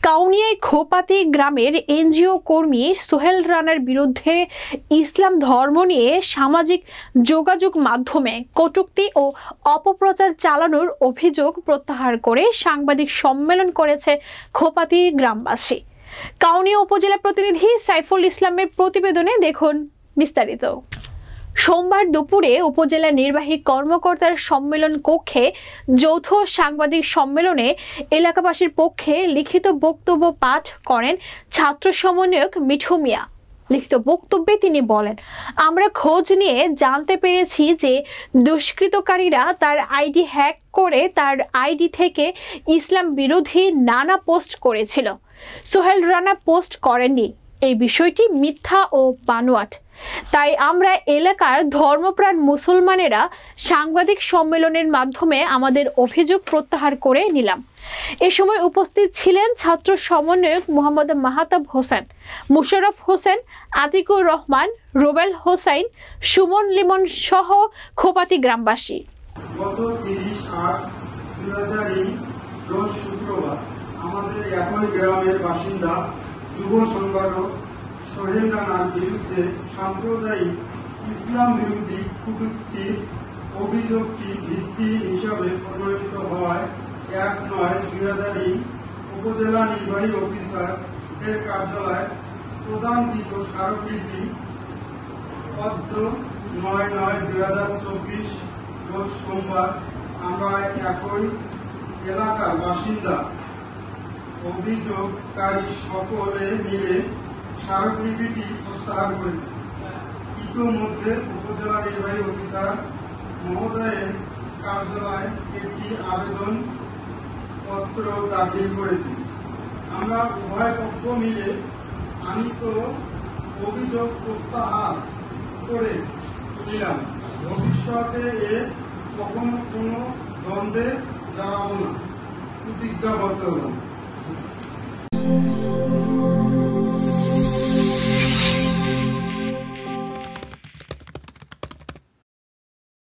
কাউনিয়ায় খোপাতি গ্রামের এনজিও কর্মী সোহেল রানার বিরুদ্ধে ইসলাম ধর্ম নিয়ে সামাজিক যোগাযোগ মাধ্যমে কটূক্তি ও অপপ্রচার চালানোর অভিযোগ প্রত্যাহার করে সাংবাদিক সম্মেলন করেছে খোপাতি গ্রামবাসী। কাউনিয়া উপজেলা প্রতিনিধি সাইফুল ইসলামের প্রতিবেদনে দেখুন বিস্তারিত। সোমবার দুপুরে উপজেলা নির্বাহী কর্মকর্তার সম্মেলন কক্ষে যৌথ সাংবাদিক সম্মেলনে এলাকাবাসীর পক্ষে লিখিত বক্তব্য পাঠ করেন ছাত্র সমন্বয়ক মিঠু মিয়া। লিখিত বক্তব্যে তিনি বলেন, আমরা খোঁজ নিয়ে জানতে পেরেছি যে দুষ্কৃতকারীরা তার আইডি হ্যাক করে তার আইডি থেকে ইসলাম বিরোধী নানা পোস্ট করেছিল। সোহেল রানা পোস্ট করেননি। এই বিষয়টি মিথ্যা ও বানোয়াট। তাই আমরা এলাকার ধর্মপ্রাণ মুসলমানেরা সাংবাদিক সম্মেলনের মাধ্যমে আমাদের অভিযোগ প্রত্যাহার করে নিলাম। এ সময় উপস্থিত ছিলেন ছাত্র সমন্বয়ক মোহাম্মদ মাহতাব হোসেন, মুশারফ হোসেন, আতিকুর রহমান, রুবেল হোসাইন, সুমন লিমন সহ খোপাতি গ্রামবাসী। গত 30/8/2000 রোজ শুক্রবার আমাদের একই গ্রামের বাসিন্দা যুব সংগঠক সোহেল রানার বিরুদ্ধে সাম্প্রদায়িক ইসলাম বিরোধী কটূক্তির অভিযোগটি ভিত্তি হিসাবে প্রমাণিত হওয়ায় 1/9/2000 উপজেলা নির্বাহী অফিসার এর কার্যালয়ে প্রদানকৃত স্মারকলিপি পত্র 9/9/2024 রোজ সোমবার আমরা একই এলাকার বাসিন্দা অভিযোগকারী সকলে মিলে স্মারকলিপিটি প্রত্যাহার করেছে। ইতোমধ্যে উপজেলা নির্বাহী অফিসার মহোদয়ের কার্যালয়ে একটি আবেদন পত্র দাখিল করেছি। আমরা উভয় পক্ষ মিলে আনিত অভিযোগ প্রত্যাহার করে নিলাম। ভবিষ্যতে কখনো কোনো দ্বন্দ্বে জড়াবো না, প্রতিজ্ঞাবদ্ধ হলাম।